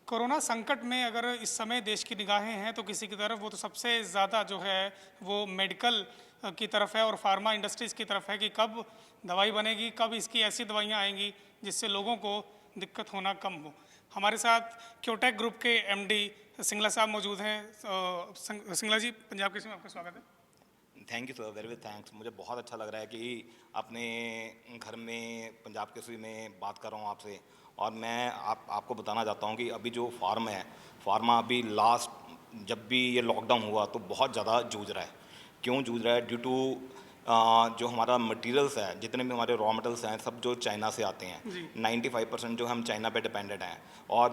Corona संकट में अगर इस समय देश की निगाहें हैं तो किसी की तरफ वो तो सबसे ज़्यादा जो है वो मेडिकल की तरफ है और फार्मा इंडस्ट्रीज़ की तरफ है कि कब दवाई बनेगी, कब इसकी ऐसी दवाइयाँ आएंगी जिससे लोगों को दिक्कत होना कम हो। हमारे साथ क्योटेक ग्रुप के एमडी सिंगला साहब मौजूद हैं। सिंगला जी, पंजाब केसरी में आपका स्वागत है। Thank you sir, very very thanks. मुझे बहुत अच्छा लग रहा है कि अपने घर में पंजाब केसरी में बात कर रहा हूँ आपसे। और मैं आपको बताना चाहता हूँ कि अभी जो फार्मा अभी लास्ट जब भी ये लॉकडाउन हुआ तो बहुत ज़्यादा जूझ रहा है। क्यों जूझ रहा है? ड्यू टू जो हमारा मटेरियल्स है, जितने भी हमारे रॉ मटेरियल्स हैं, सब जो चाइना से आते हैं। जी 95% जो हम चाइना पे डिपेंडेंट हैं। और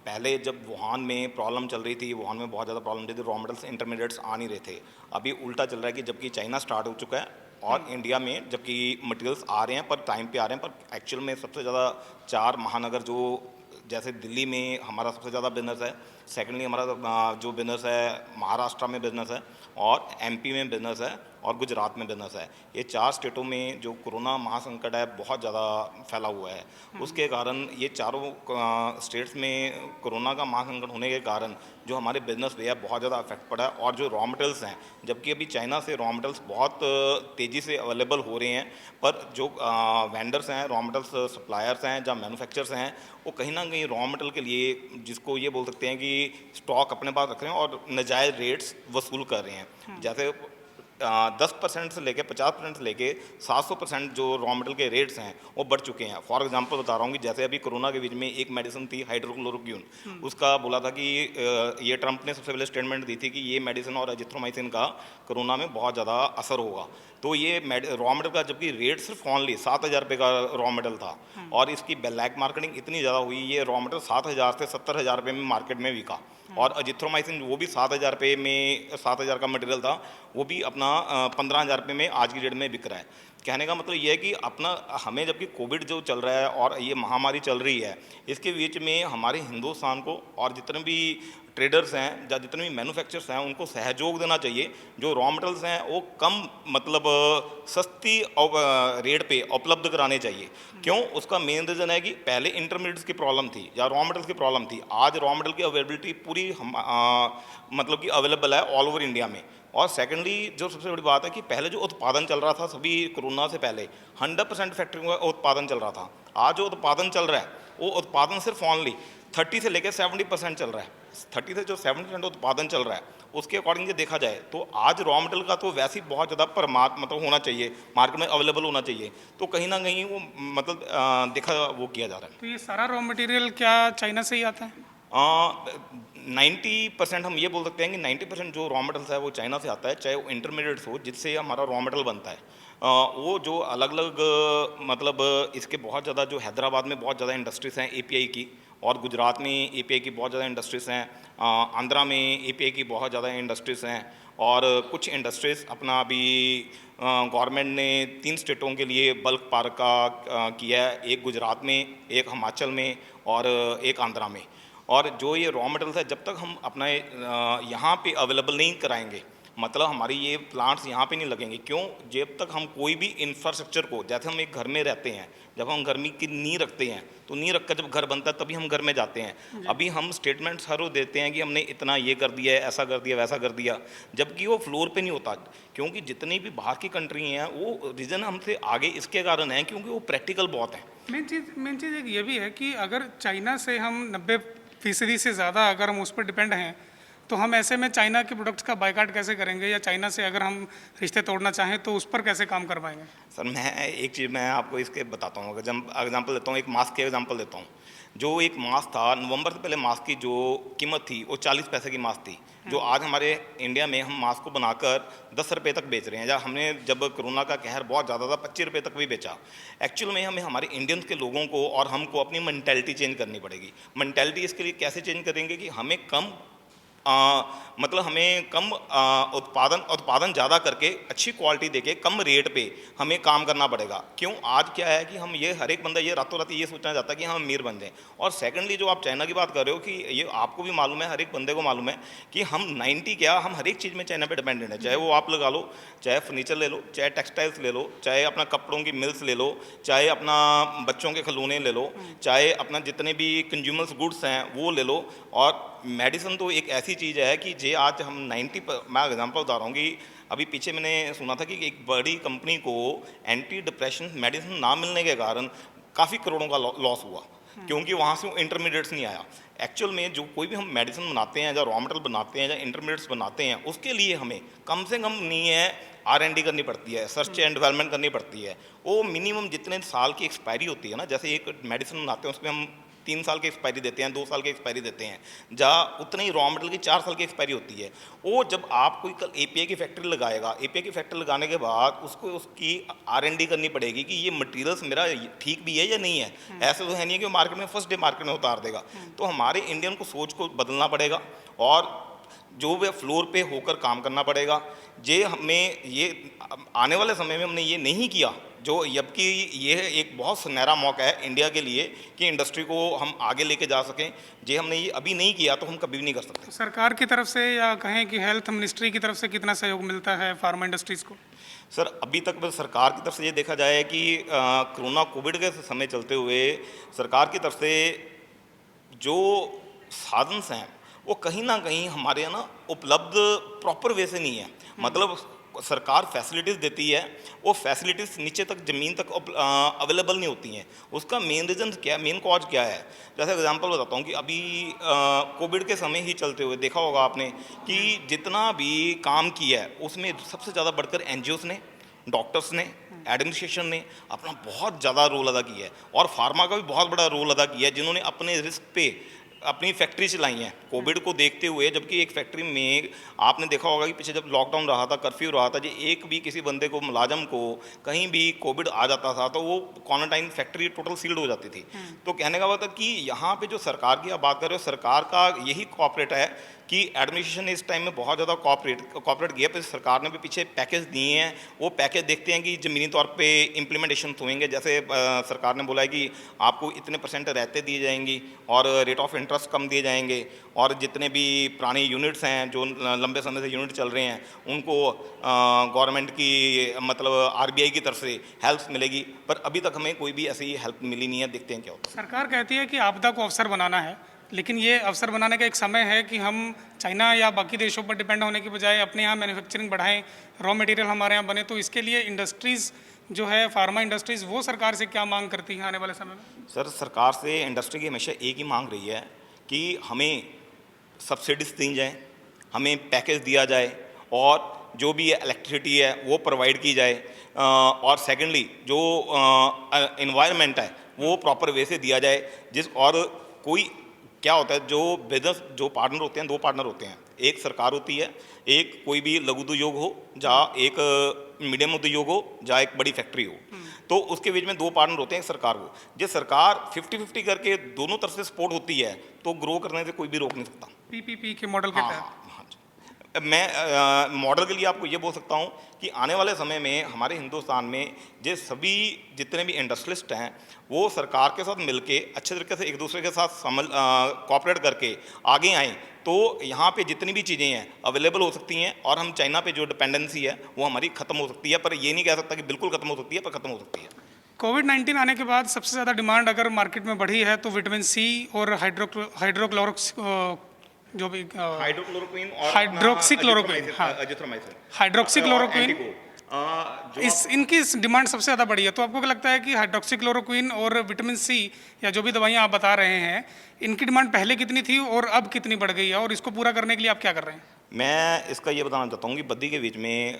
पहले जब वुहान में प्रॉब्लम चल रही थी, वुहान में बहुत ज़्यादा प्रॉब्लम थी, रॉ मटेरियल्स इंटरमीडिएट्स आ नहीं रहे थे। अभी उल्टा चल रहा है कि जबकि चाइना स्टार्ट हो चुका है और इंडिया में जबकि मटेरियल्स आ रहे हैं, पर टाइम पे आ रहे हैं, पर एक्चुअल में सबसे ज़्यादा 4 महानगर जो जैसे दिल्ली में हमारा सबसे ज़्यादा बिजनेस है, सेकेंडली हमारा जो बिजनेस है महाराष्ट्र में बिजनेस है, और एमपी में बिजनेस है, और गुजरात में बिजनेस है। ये 4 स्टेटों में जो कोरोना महासंकट है बहुत ज़्यादा फैला हुआ है। उसके कारण ये चारों स्टेट्स में कोरोना का महासंकट होने के कारण जो हमारे बिजनेस पे है बहुत ज़्यादा इफेक्ट पड़ा है। और जो रॉ मटेरियल्स हैं, जबकि अभी चाइना से रॉ मटेरियल्स बहुत तेज़ी से अवेलेबल हो रहे हैं, पर जो वेंडर्स हैं, रॉ मटेरियल्स सप्लायर्स हैं, जहाँ मैन्युफैक्चरर्स हैं, वो कहीं ना कहीं रॉ मटेरियल के लिए जिसको ये बोल सकते हैं कि स्टॉक अपने पास रख रहे हैं और नाजायज़ रेट्स वसूल कर रहे हैं। जैसे 10% से लेके 50% से लेके 700% जो रॉ मटेरियल के रेट्स हैं वो बढ़ चुके हैं। फॉर एग्जांपल बता रहा हूँ कि जैसे अभी कोरोना के बीच में एक मेडिसिन थी हाइड्रोक्लोरोक्विन, उसका बोला था कि ये ट्रंप ने सबसे पहले स्टेटमेंट दी थी कि ये मेडिसिन और एजिथ्रोमाइसिन का कोरोना में बहुत ज़्यादा असर होगा। तो ये रॉ मटेरियल का जबकि रेट सिर्फ ऑनली 7,000 रुपये का रॉ मटेरियल था, और इसकी ब्लैक मार्केटिंग इतनी ज़्यादा हुई, ये रॉ मटेरियल 7,000 से 70,000 रुपये में मार्केट में बिका। और अजिथ्रोमाइसिन वो भी 7,000 रुपये में, 7,000 का मटेरियल था, वो भी अपना 15,000 रुपये में आज की डेट में बिक रहा है। कहने का मतलब ये है कि अपना हमें जबकि कोविड जो चल रहा है और ये महामारी चल रही है, इसके बीच में हमारे हिंदुस्तान को और जितने भी ट्रेडर्स हैं या जितने भी मैन्युफैक्चरर्स हैं उनको सहयोग देना चाहिए। जो रॉ मटेरियल्स हैं वो कम मतलब सस्ती रेट पे उपलब्ध कराने चाहिए। क्यों? उसका मेन रीज़न है कि पहले इंटरमीडिएट्स की प्रॉब्लम थी या रॉ मटेरियल्स की प्रॉब्लम थी। आज रॉ मटेरियल की अवेलेबिलिटी पूरी मतलब कि अवेलेबल है ऑल ओवर इंडिया में। और सेकेंडली जो सबसे बड़ी बात है कि पहले जो उत्पादन चल रहा था सभी कोरोना से पहले 100% फैक्ट्री का उत्पादन चल रहा था। आज जो उत्पादन चल रहा है वो उत्पादन सिर्फ ऑनली 30 से लेकर 70% चल रहा है। 30 से जो 70% उत्पादन चल रहा है उसके अकॉर्डिंग देखा जाए तो आज रॉ मटेरियल का तो वैसे ही बहुत ज़्यादा परमात्म मतलब होना चाहिए, मार्केट में अवेलेबल होना चाहिए। तो कहीं ना कहीं वो मतलब देखा वो किया जा रहा है। तो ये सारा रॉ मटेरियल क्या चाइना से ही आता है? 90% हम ये बोल सकते हैं कि 90% जो रॉ मटेरियल है वो चाइना से आता है, चाहे वो इंटरमीडिएट्स हो जिससे हमारा रॉ मटेरियल बनता है। वो जो अलग अलग मतलब इसके बहुत ज़्यादा जो हैदराबाद में बहुत ज़्यादा इंडस्ट्रीज़ हैं एपीआई की, और गुजरात में एपीआई की बहुत ज़्यादा इंडस्ट्रीज़ हैं, आंध्रा में एपीआई की बहुत ज़्यादा इंडस्ट्रीज़ हैं, और कुछ इंडस्ट्रीज़ अपना अभी गवर्नमेंट ने 3 स्टेटों के लिए बल्क पार्क का किया है, एक गुजरात में, एक हिमाचल में, और एक आंध्रा में। और जो ये रॉ मटेरियल है जब तक हम अपना यहाँ पे अवेलेबल नहीं कराएंगे, मतलब हमारी ये प्लांट्स यहाँ पे नहीं लगेंगे। क्यों? जब तक हम कोई भी इंफ्रास्ट्रक्चर को, जैसे हम एक घर में रहते हैं, जब हम घर में की नींव रखते हैं तो नींव रख कर जब घर बनता है तभी हम घर में जाते हैं। अभी हम स्टेटमेंट्स हर रोज देते हैं कि हमने इतना ये कर दिया है, ऐसा कर दिया, वैसा कर दिया, जबकि वो फ्लोर पे नहीं होता। क्योंकि जितनी भी बाहर की कंट्री हैं वो रीज़न हमसे आगे इसके कारण है क्योंकि वो प्रैक्टिकल बहुत हैं। मेन चीज़ एक ये भी है कि अगर चाइना से हम 90% से ज़्यादा अगर हम उस पर डिपेंड हैं तो हम ऐसे में चाइना के प्रोडक्ट्स का बायकॉट कैसे करेंगे, या चाइना से अगर हम रिश्ते तोड़ना चाहें तो उस पर कैसे काम कर पाएंगे? सर मैं एक चीज़ मैं आपको इसके बताता हूँ। अगर जब एग्जांपल देता हूँ, एक मास्क के एग्जांपल देता हूँ। जो एक मास्क था, नवंबर से पहले मास्क की जो कीमत थी वो 40 पैसे की मास्क थी, जो आज हमारे इंडिया में हम मास्क को बनाकर 10 रुपये तक बेच रहे हैं। या हमने जब कोरोना का कहर बहुत ज़्यादा था 25 रुपये तक भी बेचा। एक्चुअल में हमें हमारे इंडियंस के लोगों को और हमको अपनी मैंटेलिटी चेंज करनी पड़ेगी। मैंटेलिटी इसके लिए कैसे चेंज करेंगे कि हमें कम मतलब हमें कम उत्पादन ज़्यादा करके अच्छी क्वालिटी देके कम रेट पे हमें काम करना पड़ेगा। क्यों? आज क्या है कि हम ये हर एक बंदा ये रातों रात ये सोचना चाहता है कि हम अमीर बन जाएं। और सेकंडली जो आप चाइना की बात कर रहे हो कि ये आपको भी मालूम है, हर एक बंदे को मालूम है कि हम 90 क्या हम हर एक चीज़ में चाइना पे डिपेंडेंट है। चाहे वो आप लगा लो, चाहे फर्नीचर ले लो, चाहे टेक्सटाइल्स ले लो, चाहे अपना कपड़ों की मिल्स ले लो, चाहे अपना बच्चों के खिलौने ले लो, चाहे अपना जितने भी कंज्यूमर्स गुड्स हैं वो ले लो। और मेडिसिन तो एक ऐसी चीज़ है कि जे आज हम 90 मैं एग्जांपल बता रहा हूँ कि अभी पीछे मैंने सुना था कि एक बड़ी कंपनी को एंटी डिप्रेशन मेडिसिन ना मिलने के कारण काफ़ी करोड़ों का लॉस हुआ, क्योंकि वहाँ से वो इंटरमीडिएट्स नहीं आया। एक्चुअल में जो कोई भी हम मेडिसिन बनाते हैं, या रॉ मटेरियल बनाते हैं, या इंटरमीडिएट्स बनाते हैं, उसके लिए हमें कम से कम नहीं है R&D करनी पड़ती है, सर्च एंड डेवलपमेंट करनी पड़ती है। वो मिनिमम जितने साल की एक्सपायरी होती है ना, जैसे एक मेडिसिन बनाते हैं उसमें हम 3 साल की एक्सपायरी देते हैं, 2 साल की एक्सपायरी देते हैं, जहाँ उतनी ही रॉ मटेरियल की 4 साल की एक्सपायरी होती है। वो जब आप कोई कल API की फैक्ट्री लगाएगा, API की फैक्ट्री लगाने के बाद उसको उसकी R&D करनी पड़ेगी कि ये मटेरियल्स मेरा ठीक भी है या नहीं है। ऐसा तो है नहीं कि वो मार्केट में फर्स्ट डे मार्केट में उतार देगा। तो हमारे इंडियन को सोच को बदलना पड़ेगा और जो वे फ्लोर पे होकर काम करना पड़ेगा। जे हमें ये आने वाले समय में हमने ये नहीं किया, जो जबकि ये एक बहुत सुनहरा मौका है इंडिया के लिए कि इंडस्ट्री को हम आगे लेके जा सकें। जे हमने ये अभी नहीं किया तो हम कभी भी नहीं कर सकते। सरकार की तरफ से या कहें कि हेल्थ मिनिस्ट्री की तरफ से कितना सहयोग मिलता है फार्मा इंडस्ट्रीज़ को? सर अभी तक बस सरकार की तरफ से ये देखा जाए कि कोरोना कोविड के समय चलते हुए सरकार की तरफ से जो साधन हैं वो कहीं ना कहीं हमारे यहाँ ना उपलब्ध प्रॉपर वे से नहीं है। मतलब सरकार फैसिलिटीज़ देती है, वो फैसिलिटीज़ नीचे तक ज़मीन तक अवेलेबल नहीं होती हैं। उसका मेन रीज़न क्या, मेन कॉज क्या है? जैसे एग्जांपल बताता हूँ कि अभी कोविड के समय ही चलते हुए देखा होगा आपने कि जितना भी काम किया है उसमें सबसे ज़्यादा बढ़कर NGOs ने, डॉक्टर्स ने, एडमिनिस्ट्रेशन ने अपना बहुत ज़्यादा रोल अदा किया है। और फार्मा का भी बहुत बड़ा रोल अदा किया है, जिन्होंने अपने रिस्क पे अपनी फैक्ट्री चलाई हैं कोविड को देखते हुए। जबकि एक फैक्ट्री में आपने देखा होगा कि पीछे जब लॉकडाउन रहा था, कर्फ्यू रहा था, जो एक भी किसी बंदे को, मुलाजम को कहीं भी कोविड आ जाता था तो वो क्वारंटाइन फैक्ट्री टोटल सील्ड हो जाती थी। तो कहने का मतलब कि यहाँ पे जो सरकार की आप बात कर रहे हो, सरकार का यही कॉपरेट है कि एडमिनिस्ट्रेशन ने इस टाइम में बहुत ज़्यादा कॉपरेट किया। पर सरकार ने भी पीछे पैकेज दिए हैं, वो पैकेज देखते हैं कि ज़मीनी तौर पे इम्प्लीमेंटेशन होंगे। जैसे सरकार ने बोला है कि आपको इतने % रहते दिए जाएंगी और रेट ऑफ इंटरेस्ट कम दिए जाएंगे, और जितने भी पुराने यूनिट्स हैं जो लंबे समय से यूनिट चल रहे हैं उनको गवर्नमेंट की मतलब RBI की तरफ से हेल्प मिलेगी। पर अभी तक हमें कोई भी ऐसी हेल्प मिली नहीं है। देखते हैं क्या होता है। सरकार कहती है कि आपदा को अवसर बनाना है, लेकिन ये अवसर बनाने का एक समय है कि हम चाइना या बाकी देशों पर डिपेंड होने की बजाय अपने यहाँ मैन्युफैक्चरिंग बढ़ाएं, रॉ मटेरियल हमारे यहाँ बने। तो इसके लिए इंडस्ट्रीज़ जो है, फार्मा इंडस्ट्रीज़, वो सरकार से क्या मांग करती हैं आने वाले समय में? सर सरकार से इंडस्ट्री की हमेशा एक ही मांग रही है कि हमें सब्सिडीज दी जाए, हमें पैकेज दिया जाए, और जो भी इलेक्ट्रिसिटी है वो प्रोवाइड की जाए, और सेकेंडली जो इन्वायरमेंट है वो प्रॉपर वे से दिया जाए। और कोई क्या होता है, जो बिजनेस जो पार्टनर होते हैं, 2 पार्टनर होते हैं, एक सरकार होती है, एक कोई भी लघु उद्योग हो, जहाँ एक मीडियम उद्योग हो, जहाँ एक बड़ी फैक्ट्री हो। तो उसके बीच में 2 पार्टनर होते हैं सरकार को। जो सरकार 50-50 करके दोनों तरफ से सपोर्ट होती है तो ग्रो करने से कोई भी रोक नहीं सकता। PPP के मॉडल के तहत हाँ जी। मैं मॉडल के लिए आपको ये बोल सकता हूँ कि आने वाले समय में हमारे हिंदुस्तान में ये सभी जितने भी इंडस्ट्रियलिस्ट हैं वो सरकार के साथ मिलके अच्छे तरीके से एक दूसरे के साथ कॉपरेट करके आगे आएँ, तो यहाँ पे जितनी भी चीज़ें हैं अवेलेबल हो सकती हैं, और हम चाइना पे जो डिपेंडेंसी है वो हमारी ख़त्म हो सकती है। पर ये नहीं कह सकता कि बिल्कुल ख़त्म हो सकती है, पर ख़त्म हो सकती है। कोविड-19 आने के बाद सबसे ज़्यादा डिमांड अगर मार्केट में बढ़ी है तो विटामिन C और हाइड्रोक्लोरोक्स जो भी हाइड्रोक्लोरोक्विन और हाइड्रोक्सीक्लोरोक्विन, हाँ, हाइड्रोक्सीक्लोरोक्विन, इनकी डिमांड सबसे ज़्यादा बढ़ी है। तो आपको क्या लगता है कि हाइड्रोक्सीक्लोरोक्विन और विटामिन C या जो भी दवाइयाँ आप बता रहे हैं, इनकी डिमांड पहले कितनी थी और अब कितनी बढ़ गई है, और इसको पूरा करने के लिए आप क्या कर रहे हैं? मैं इसका ये बताना चाहता हूँ कि बद्दी के बीच में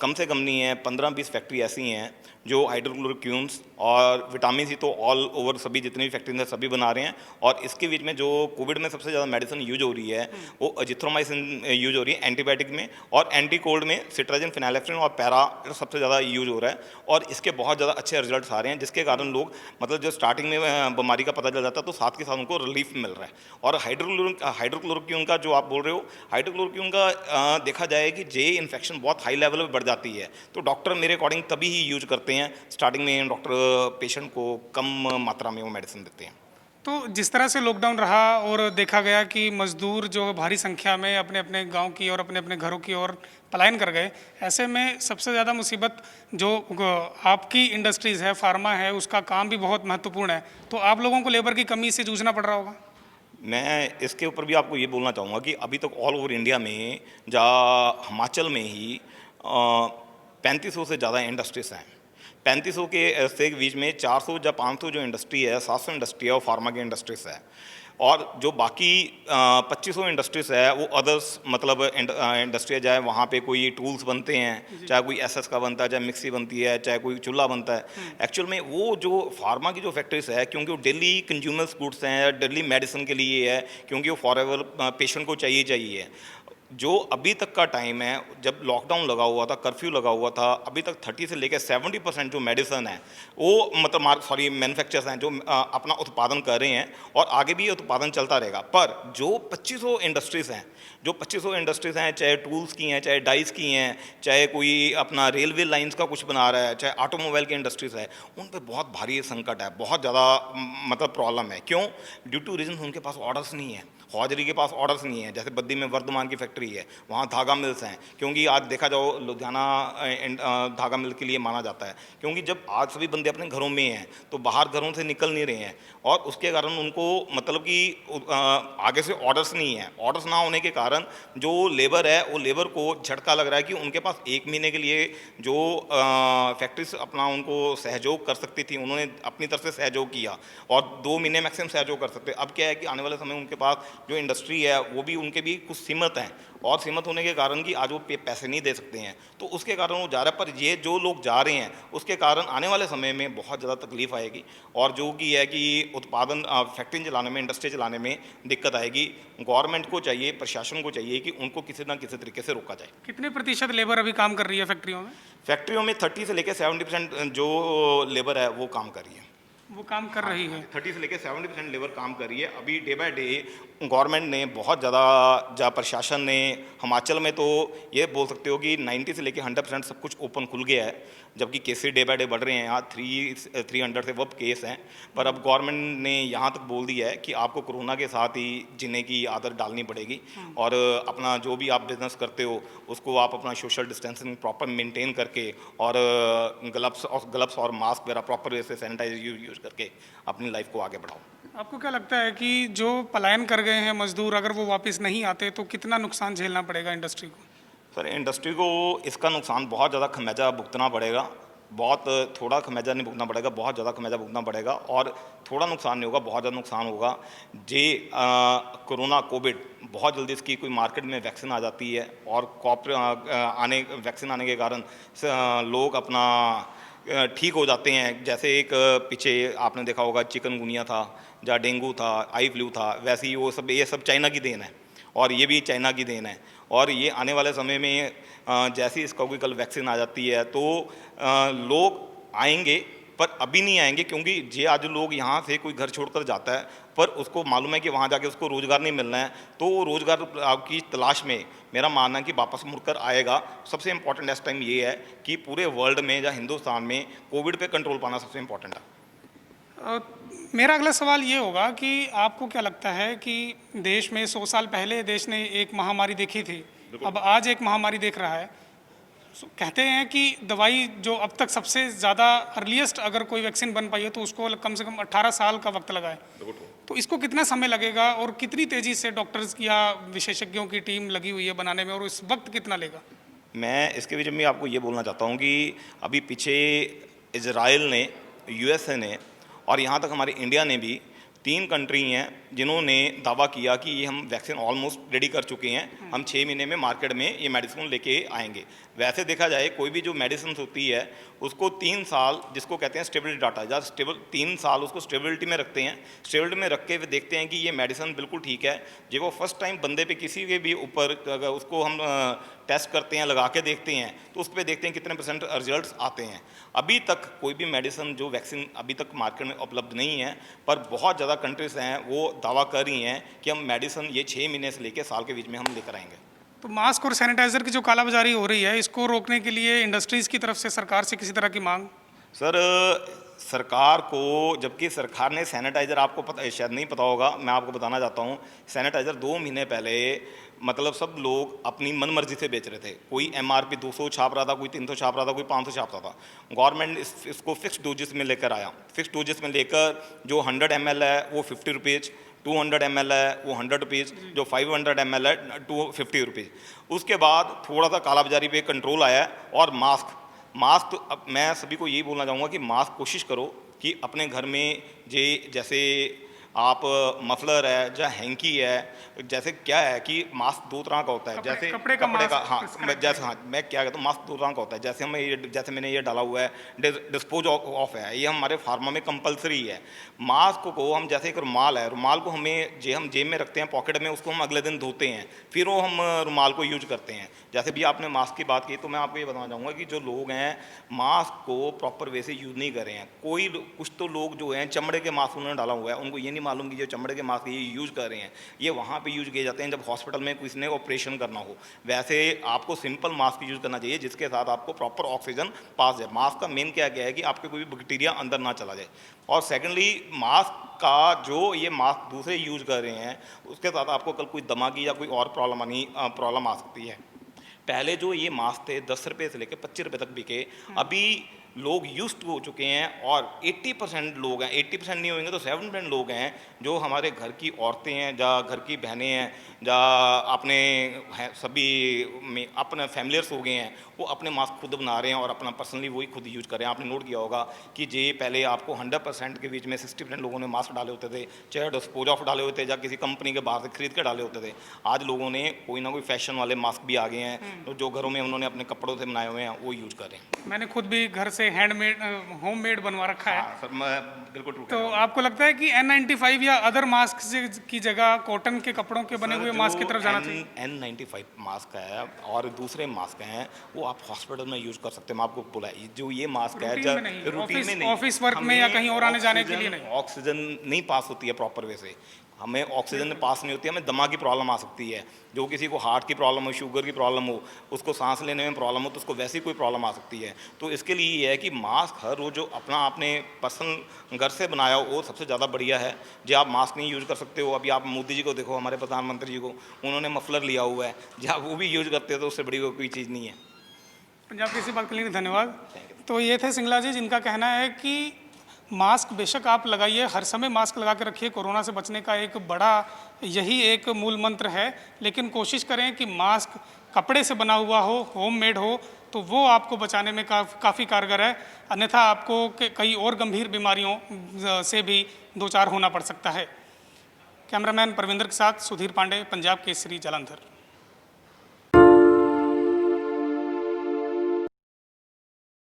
कम से कम नहीं है 15-20 फैक्ट्री ऐसी हैं जो हाइड्रोक्लोरोक्विन्स और विटामिन सी तो ऑल ओवर सभी जितने भी फैक्ट्रीज हैं सभी बना रहे हैं। और इसके बीच में जो कोविड में सबसे ज़्यादा मेडिसिन यूज हो रही है वो अजिथ्रोमाइसिन यूज हो रही है एंटीबायोटिक में, और एंटी कोल्ड में सिट्राजिन, फिनाइलेफ्रिन और पैरा सबसे ज़्यादा यूज हो रहा है। और इसके बहुत ज़्यादा अच्छे रिजल्ट्स आ रहे हैं, जिसके कारण लोग मतलब जो स्टार्टिंग में बीमारी का पता चल जाता है तो साथ के साथ उनको रिलीफ मिल रहा है। और हाइड्रोक्लोरोक्विन का जो आप बोल रहे हो, हाइड्रोक्लोरोक्विन का देखा जाए कि जे इन्फेक्शन बहुत हाई लेवल पर बढ़ जाती है तो डॉक्टर मेरे अकॉर्डिंग तभी ही यूज करते हैं। स्टार्टिंग में डॉक्टर पेशेंट को कम मात्रा में वो मेडिसिन देते हैं। तो जिस तरह से लॉकडाउन रहा और देखा गया कि मजदूर जो भारी संख्या में अपने अपने गांव की और अपने अपने घरों की ओर पलायन कर गए, ऐसे में सबसे ज़्यादा मुसीबत जो आपकी इंडस्ट्रीज़ है, फार्मा है, उसका काम भी बहुत महत्वपूर्ण है, तो आप लोगों को लेबर की कमी से जूझना पड़ रहा होगा। मैं इसके ऊपर भी आपको ये बोलना चाहूँगा कि अभी तक ऑल ओवर इंडिया में जहाँ हिमाचल में ही 3500 से ज़्यादा इंडस्ट्रीज हैं। 3500 के से बीच में 400 या 500 जो इंडस्ट्री है, 700 इंडस्ट्री है वो फार्मा की इंडस्ट्रीज है। और जो बाकी 2500 इंडस्ट्रीज है वो अदर्स मतलब इंडस्ट्री जाए वहाँ पे कोई टूल्स बनते हैं, चाहे कोई एसएस का बनता है, चाहे मिक्सी बनती है, चाहे कोई चूल्हा बनता है। एक्चुअल में वो जो फार्मा की जो फैक्ट्रीज है, क्योंकि वो डेली कंज्यूमर्स गुड्स हैं, डेली मेडिसिन के लिए है, क्योंकि वो फॉरएवर पेशेंट को चाहिए। जो अभी तक का टाइम है, जब लॉकडाउन लगा हुआ था, कर्फ्यू लगा हुआ था, अभी तक 30 से लेकर 70% जो मेडिसिन है वो मतलब मैन्युफैक्चरर्स हैं जो अपना उत्पादन कर रहे हैं, और आगे भी ये उत्पादन चलता रहेगा। पर जो 2500 इंडस्ट्रीज़ हैं, जो 2500 इंडस्ट्रीज़ हैं, चाहे टूल्स की हैं, चाहे डाइस की हैं, चाहे कोई अपना रेलवे लाइंस का कुछ बना रहा है, चाहे ऑटोमोबाइल की इंडस्ट्रीज़ है, उन पर बहुत भारी संकट है, बहुत ज़्यादा मतलब प्रॉब्लम है। क्यों? ड्यू टू रीजन उनके पास ऑर्डर्स नहीं है, हौजरी के पास ऑर्डर्स नहीं है। जैसे बद्दी में वर्धमान की फैक्ट्री है, वहाँ धागा मिल्स हैं, क्योंकि आज देखा जाओ लुधियाना धागा मिल के लिए माना जाता है, क्योंकि जब आज सभी बंदे अपने घरों में हैं तो बाहर घरों से निकल नहीं रहे हैं, और उसके कारण उनको मतलब कि आगे से ऑर्डर्स नहीं है। ऑर्डर्स ना होने के कारण जो लेबर है वो लेबर को झटका लग रहा है कि उनके पास 1 महीने के लिए जो फैक्ट्रीज अपना उनको सहयोग कर सकती थी, उन्होंने अपनी तरफ से सहयोग किया, और 2 महीने मैक्सिमम सहयोग कर सकते। अब क्या है कि आने वाले समय उनके पास जो इंडस्ट्री है वो भी उनके भी कुछ सीमित हैं, और सीमित होने के कारण कि आज वो पैसे नहीं दे सकते हैं, तो उसके कारण वो जा रहा है। पर ये जो लोग जा रहे हैं उसके कारण आने वाले समय में बहुत ज़्यादा तकलीफ आएगी, और जो कि है कि उत्पादन फैक्ट्री चलाने में, इंडस्ट्री चलाने में दिक्कत आएगी। गवर्नमेंट को चाहिए, प्रशासन को चाहिए कि उनको किसी ना किसी तरीके से रोका जाए। कितने प्रतिशत लेबर अभी काम कर रही है फैक्ट्रियों में? फैक्ट्रियों में 30 से लेकर 70% जो लेबर है वो काम कर रही है। वो काम कर रही है। 30 से लेकर 70% लेबर काम कर रही है। अभी डे बाय डे गवर्नमेंट ने बहुत ज़्यादा, जहाँ प्रशासन ने, हिमाचल में तो ये बोल सकते हो कि 90 से लेकर 100% सब कुछ ओपन खुल गया है, जबकि केसेस डे बाय डे बढ़ रहे हैं। यहाँ 300 से वो केस हैं, पर अब गवर्नमेंट ने यहाँ तक बोल दिया है कि आपको कोरोना के साथ ही जीने की आदत डालनी पड़ेगी, और अपना जो भी आप बिजनेस करते हो उसको आप अपना सोशल डिस्टेंसिंग प्रॉपर मेंटेन करके, और ग्लव्स और मास्क वगैरह प्रॉपर वे से सैनिटाइजर यूज करके अपनी लाइफ को आगे बढ़ाओ। आपको क्या लगता है कि जो पलायन कर गए हैं मजदूर, अगर वो वापस नहीं आते तो कितना नुकसान झेलना पड़ेगा इंडस्ट्री को? सर, इंडस्ट्री को इसका नुकसान बहुत ज़्यादा खमियाजा भुगतना पड़ेगा। बहुत थोड़ा खमियाजा नहीं भुगतना पड़ेगा, बहुत ज़्यादा खमियाजा भुगतना पड़ेगा, और थोड़ा नुकसान नहीं होगा, बहुत ज़्यादा नुकसान होगा। कोरोना कोविड बहुत जल्दी इसकी कोई मार्केट में वैक्सीन आ जाती है, और वैक्सीन आने के कारण लोग अपना ठीक हो जाते हैं। जैसे एक पीछे आपने देखा होगा चिकनगुनिया था, जहाँ डेंगू था, आई फ्लू था, वैसे ही ये सब चाइना की देन है, और ये भी चाइना की देन है। और ये आने वाले समय में जैसे ही इसका कोई कल वैक्सीन आ जाती है तो लोग आएंगे, पर अभी नहीं आएंगे, क्योंकि जे आज लोग यहाँ से कोई घर छोड़कर जाता है पर उसको मालूम है कि वहाँ जाके उसको रोज़गार नहीं मिलना है, तो वो रोज़गार की तलाश में मेरा मानना है कि वापस मुड़कर आएगा। सबसे इम्पॉर्टेंट इस टाइम ये है कि पूरे वर्ल्ड में या हिंदुस्तान में कोविड पे कंट्रोल पाना सबसे इम्पॉर्टेंट है। मेरा अगला सवाल ये होगा कि आपको क्या लगता है कि देश में 100 साल पहले देश ने एक महामारी देखी थी, अब आज एक महामारी देख रहा है। कहते हैं कि दवाई जो अब तक सबसे ज़्यादा अर्लीस्ट अगर कोई वैक्सीन बन पाई है तो उसको कम से कम 18 साल का वक्त लगा है, तो इसको कितना समय लगेगा और कितनी तेज़ी से डॉक्टर्स या विशेषज्ञों की टीम लगी हुई है बनाने में, और इस वक्त कितना लेगा? मैं इसके बीच में आपको ये बोलना चाहता हूँ कि अभी पीछे इजराइल ने, यूएसए ने, और यहाँ तक हमारे इंडिया ने भी 3 कंट्री हैं जिन्होंने दावा किया कि ये हम वैक्सीन ऑलमोस्ट रेडी कर चुके हैं, हम 6 महीने में मार्केट में ये मेडिसिन लेके आएंगे। वैसे देखा जाए कोई भी जो मेडिसिन होती है उसको 3 साल, जिसको कहते हैं स्टेबिलिटी डाटा, जब 3 साल उसको स्टेबिलिटी में रखते हैं, स्टेबिलिटी में रख के वे देखते हैं कि ये मेडिसिन बिल्कुल ठीक है। जब वो फर्स्ट टाइम बंदे पे किसी के भी ऊपर अगर उसको हम टेस्ट करते हैं, लगा के देखते हैं, तो उस पर देखते हैं कितने % रिजल्ट्स आते हैं। अभी तक कोई भी मेडिसिन जो वैक्सीन अभी तक मार्केट में उपलब्ध नहीं है, पर बहुत ज़्यादा कंट्रीज़ हैं वो दावा कर रही हैं कि हम मेडिसिन ये 6 महीने से लेकर साल के बीच में हम लेकर आएंगे। तो मास्क और सैनिटाइजर की जो कालाबाजारी हो रही है, इसको रोकने के लिए इंडस्ट्रीज़ की तरफ से सरकार से किसी तरह की मांग? सर, सरकार को, जबकि सरकार ने सैनिटाइज़र, आपको पता शायद नहीं पता होगा, मैं आपको बताना चाहता हूँ, सैनिटाइज़र 2 महीने पहले मतलब सब लोग अपनी मनमर्जी से बेच रहे थे। कोई MRP 200 छाप रहा था, कोई 300 छाप रहा था, कोई 500 छापता था। गवर्नमेंट इसको फिक्स डोजेस में लेकर आया। फिक्स डोजेस में लेकर जो 100 ml है वो 50 रुपीज़, 200 ml है वो 100 रुपीज़, जो 500 ml है 250 रुपीज़। उसके बाद थोड़ा सा कालाबाजारी पे कंट्रोल आया है। और मास्क तो अब मैं सभी को यही बोलना चाहूँगा कि मास्क कोशिश करो कि अपने घर में जैसे आप मफलर है या हैंकी है, जैसे क्या है कि मास्क 2 तरह का होता है, जैसे कपड़े का मास्क, हाँ, मैं क्या कहता हूँ, मास्क 2 तरह का होता है। जैसे मैंने ये डाला हुआ है, डिस्पोज ऑफ है, ये हमारे फार्मा में कंपलसरी है। मास्क को हम, जैसे एक रुमाल है, रुमाल को हम जेब में रखते हैं, पॉकेट में, उसको हम अगले दिन धोते हैं, फिर वो हम रुमाल को यूज करते हैं। जैसे भी आपने मास्क की बात की, तो मैं आपको ये बताना चाहूँगा कि जो लोग हैं मास्क को प्रॉपर वे से यूज़ नहीं कर रहे हैं। कुछ तो लोग जो हैं चमड़े के मास्क उन्होंने डाला हुआ है, उनको ये नहीं मालूम कि जो चमड़े के मास्क ये यूज़ कर रहे हैं, ये वहाँ पे यूज़ किए जाते हैं जब हॉस्पिटल में किसी ने ऑपरेशन करना हो। वैसे आपको सिंपल मास्क यूज़ करना चाहिए जिसके साथ आपको प्रॉपर ऑक्सीजन पास जाए। मास्क का मेन क्या है कि आपके कोई भी बैक्टीरिया अंदर ना चला जाए। और सेकेंडली, मास्क का जो ये मास्क दूसरे यूज़ कर रहे हैं, उसके साथ आपको कल कोई दिमागी या कोई और प्रॉब्लम आ सकती है। पहले जो ये मास्क थे 10 रुपये से लेकर 25 रुपये तक बिके, अभी लोग यूज्ड हो चुके हैं। और 80% लोग हैं, 80% नहीं होंगे तो 70% लोग हैं जो हमारे घर की औरतें हैं, या घर की बहनें हैं, या अपने सभी में अपने फैमिलियर्स हो गए हैं, वो अपने मास्क खुद बना रहे हैं और अपना पर्सनली वही खुद यूज कर रहे हैं। आपने नोट किया होगा कि जे पहले आपको 100% के बीच में 60% लोगों ने मास्क डाले होते थे, चाहे डिस्पोज ऑफ डाले होते या किसी कंपनी के बाहर से खरीद के डाले होते थे। आज लोगों ने कोई ना कोई फैशन वाले मास्क भी आ गए हैं, तो जो घरों में उन्होंने अपने कपड़ों से बनाए हुए हैं वो यूज कर रहे हैं। मैंने खुद भी घर से हैंडमेड, होममेड बनवा रखा है। हाँ, सर, मैं बिल्कुल ट्रू। तो आपको लगता है कि N95 या अदर मास्क की जगह कॉटन के कपड़ों के बने हुए मास्क की तरफ जाना चाहिए? N95 मास्क है और दूसरे मास्क हैं वो आप हॉस्पिटल में यूज कर सकते हैं। मैं आपको बोला, जो ये मास्क है रूटीन में नहीं, ऑफिस वर्क में या कहीं और आने जाने के लिए नहीं। ऑक्सीजन नहीं पास होती है प्रॉपर वे से, हमें ऑक्सीजन पास नहीं होती है, हमें दमा की प्रॉब्लम आ सकती है। जो किसी को हार्ट की प्रॉब्लम हो, शुगर की प्रॉब्लम हो, उसको सांस लेने में प्रॉब्लम हो, तो उसको वैसी कोई प्रॉब्लम आ सकती है। तो इसके लिए ये है कि मास्क हर रोज जो अपना आपने पर्सनल घर से बनाया हो वो सबसे ज़्यादा बढ़िया है। जो आप मास्क नहीं यूज़ कर सकते हो, अभी आप मोदी जी को देखो, हमारे प्रधानमंत्री जी को, उन्होंने मफलर लिया हुआ है, जब आप वो भी यूज़ करते हो तो उससे बड़ी कोई चीज़ नहीं है। पंजाब केसरी बात के लिए धन्यवाद। तो ये थे सिंगला जी, जिनका कहना है कि मास्क बेशक आप लगाइए, हर समय मास्क लगा के रखिए, कोरोना से बचने का एक बड़ा यही एक मूल मंत्र है, लेकिन कोशिश करें कि मास्क कपड़े से बना हुआ हो, होममेड हो, तो वो आपको बचाने में काफ़ी कारगर है। अन्यथा आपको कई और गंभीर बीमारियों से भी दो चार होना पड़ सकता है। कैमरामैन परविंदर के साथ सुधीर पांडे, पंजाब केसरी, जालंधर।